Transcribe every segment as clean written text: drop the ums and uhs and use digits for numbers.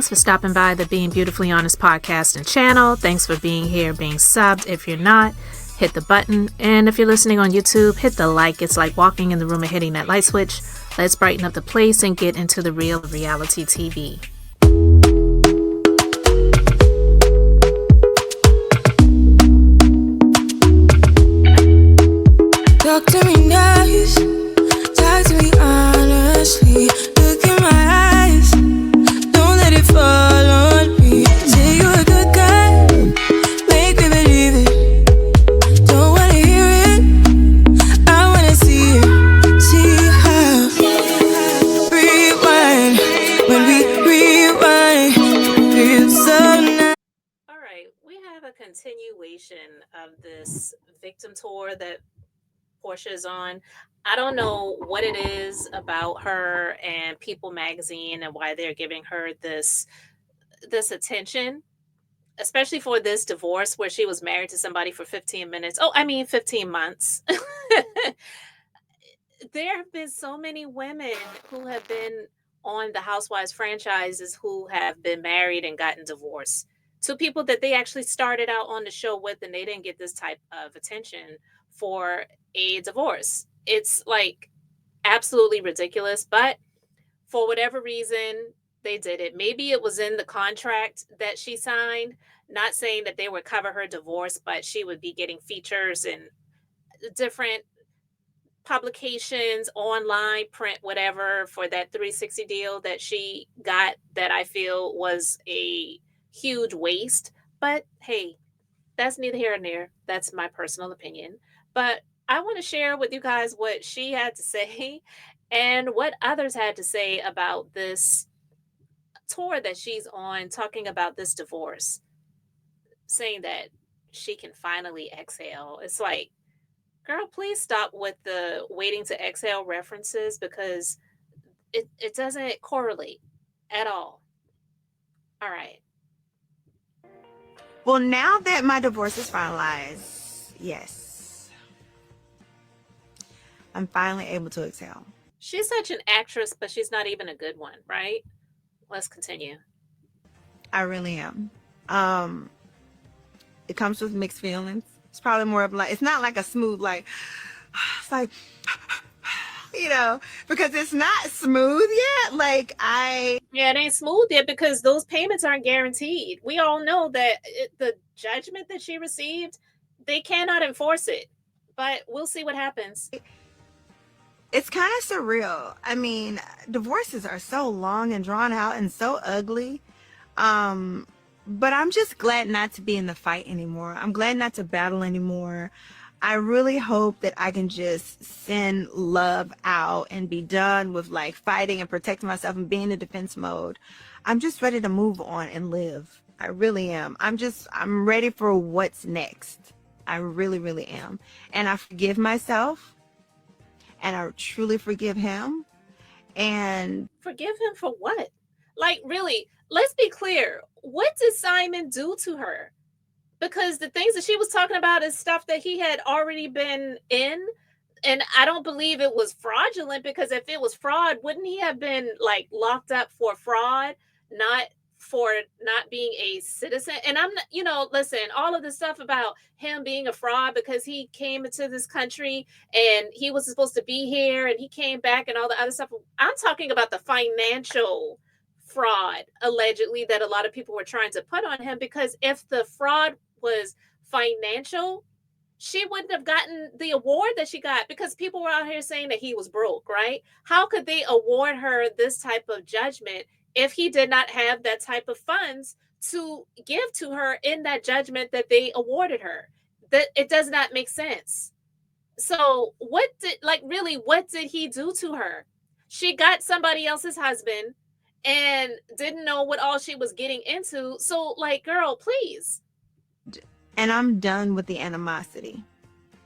Thanks for stopping by the Being Beautifully Honest podcast and channel. Thanks for being here, being subbed. If you're not, hit the button. And if you're listening on YouTube, hit the like. It's like walking in the room and hitting that light switch. Let's brighten up the place and get into the real reality TV. Talk to me nice, talk to me honestly. Look in my eyes, don't let it fall on me. Say you're a good guy, make me believe it. Don't wanna hear it, I wanna see it. See how rewind, when we rewind, feels so nice. All right, we have a continuation of this victim tour that Porsha is on. I don't know what it is about her and People magazine and why they're giving her this attention, especially for this divorce where she was married to somebody for 15 minutes. 15 months. There have been so many women who have been on the Housewives franchises who have been married and gotten divorced to people that they actually started out on the show with, and they didn't get this type of attention for a divorce. It's like absolutely ridiculous, but for whatever reason, they did it. Maybe it was in the contract that she signed, not saying that they would cover her divorce, but she would be getting features in different publications, online, print, whatever, for that 360 deal that she got, that I feel was a huge waste. But hey, that's neither here nor there. That's my personal opinion. But I want to share with you guys what she had to say and what others had to say about this tour that she's on, talking about this divorce, saying that she can finally exhale. It's like, girl, please stop with the waiting to exhale references, because it doesn't correlate at all. All right. Well, now that my divorce is finalized, yes, I'm finally able to exhale. She's such an actress, but she's not even a good one, right? Let's continue. I really am. It comes with mixed feelings. It's probably more of like, it's not like a smooth, like, it's like, because it's not smooth yet. Yeah, it ain't smooth yet because those payments aren't guaranteed. We all know that the judgment that she received, they cannot enforce it. But we'll see what happens. It's kind of surreal. I mean, divorces are so long and drawn out and so ugly. But I'm just glad not to be in the fight anymore. I'm glad not to battle anymore. I really hope that I can just send love out and be done with like fighting and protecting myself and being in defense mode. I'm just ready to move on and live. I really am. I'm ready for what's next. I really, really am. And I forgive myself, and I truly forgive him. And forgive him for what? Like, really, let's be clear. What did Simon do to her? Because the things that she was talking about is stuff that he had already been in. And I don't believe it was fraudulent, because if it was fraud, wouldn't he have been like locked up for fraud, not for not being a citizen? And I'm not, listen, all of the stuff about him being a fraud because he came into this country and he was supposed to be here and he came back and all the other stuff. I'm talking about the financial fraud, allegedly, that a lot of people were trying to put on him, because if the fraud was financial, she wouldn't have gotten the award that she got, because people were out here saying that he was broke, right? How could they award her this type of judgment if he did not have that type of funds to give to her in that judgment that they awarded her? That it does not make sense. So what did he do to her? She got somebody else's husband and didn't know what all she was getting into. So, like, girl, please. And I'm done with the animosity.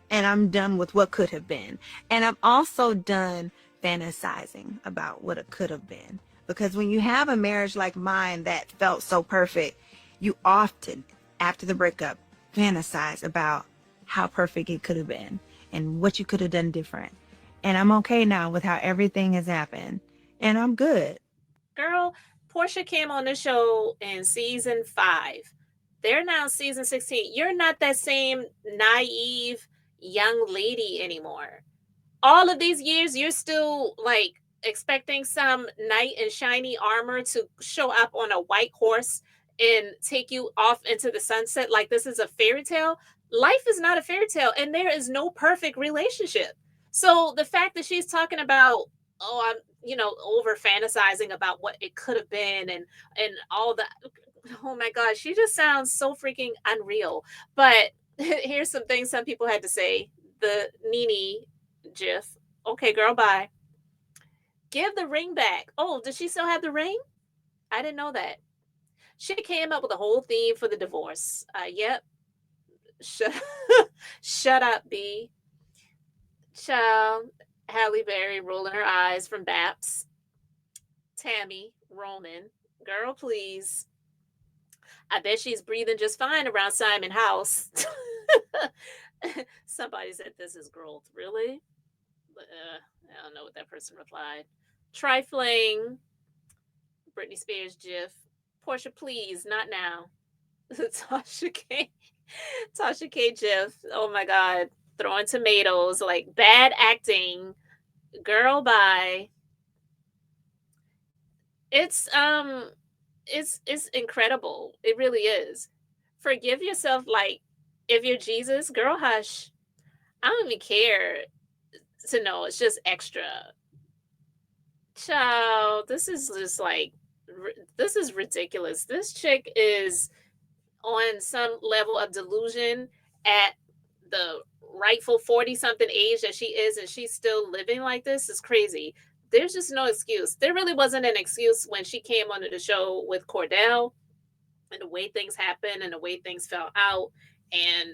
And I'm done with what could have been. And I'm also done fantasizing about what it could have been. Because when you have a marriage like mine that felt so perfect, you often, after the breakup, fantasize about how perfect it could have been and what you could have done different. And I'm okay now with how everything has happened. And I'm good. Girl, Porsha came on the show in season 5. They're now season 16. You're not that same naive young lady anymore. All of these years, you're still like expecting some knight in shiny armor to show up on a white horse and take you off into the sunset like this is a fairy tale. Life is not a fairy tale, and there is no perfect relationship. So the fact that she's talking about, oh, I'm, over fantasizing about what it could have been and all that. Oh my God, she just sounds so freaking unreal. But here's some things some people had to say. The Nene GIF. Okay, girl, bye. Give the ring back. Oh, does she still have the ring? I didn't know that. She came up with a whole theme for the divorce. Yep. Shut, shut up, B. Child. Halle Berry rolling her eyes from Baps. Tammy, Roman. Girl, please. I bet she's breathing just fine around Simon House. Somebody said this is growth. Really? I don't know what that person replied. Trifling. Britney Spears GIF. Porsha, please, not now. Tasha K. Tasha K GIF. Oh my God. Throwing tomatoes, like bad acting. Girl, bye. It's incredible. It really is. Forgive yourself, like if you're Jesus, girl, hush. I don't even care to know. It's just extra. Child, this is just like, this is ridiculous. This chick is on some level of delusion at the rightful 40-something age that she is, and she's still living like this. Is crazy. There's just no excuse. There really wasn't an excuse when she came onto the show with Cordell and the way things happened and the way things fell out, and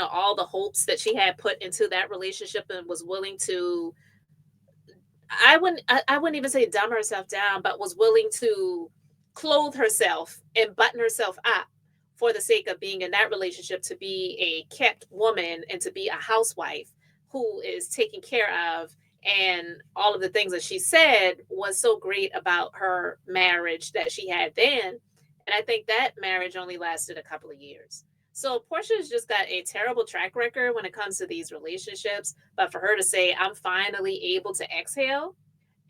all the hopes that she had put into that relationship and was willing to, I wouldn't even say dumb herself down, but was willing to clothe herself and button herself up for the sake of being in that relationship, to be a kept woman and to be a housewife who is taken care of. And all of the things that she said was so great about her marriage that she had then. And I think that marriage only lasted a couple of years. So Porsha's just got a terrible track record when it comes to these relationships. But for her to say, I'm finally able to exhale,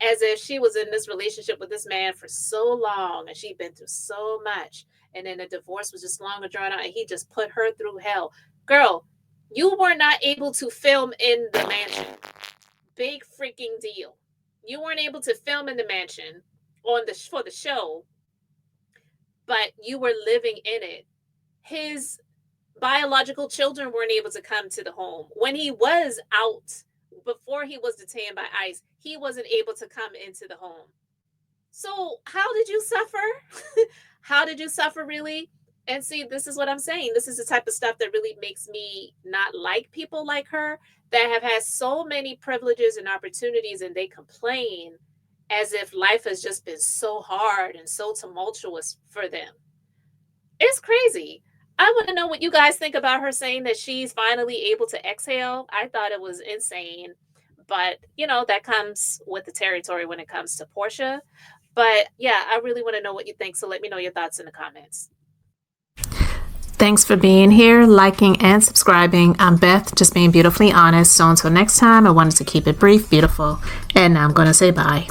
as if she was in this relationship with this man for so long and she'd been through so much. And then the divorce was just long and drawn out, and he just put her through hell. Girl, you were not able to film in the mansion. Big freaking deal. You weren't able to film in the mansion for the show, but you were living in it. His biological children weren't able to come to the home. When he was out, before he was detained by ICE, he wasn't able to come into the home. So how did you suffer? How did you suffer, really? And see, this is what I'm saying. This is the type of stuff that really makes me not like people like her that have had so many privileges and opportunities, and they complain as if life has just been so hard and so tumultuous for them. It's crazy. I want to know what you guys think about her saying that she's finally able to exhale. I thought it was insane. But, that comes with the territory when it comes to Porsha. But yeah, I really want to know what you think. So let me know your thoughts in the comments. Thanks for being here, liking, and subscribing. I'm Beth, just being beautifully honest. So until next time, I wanted to keep it brief, beautiful, and now I'm going to say bye.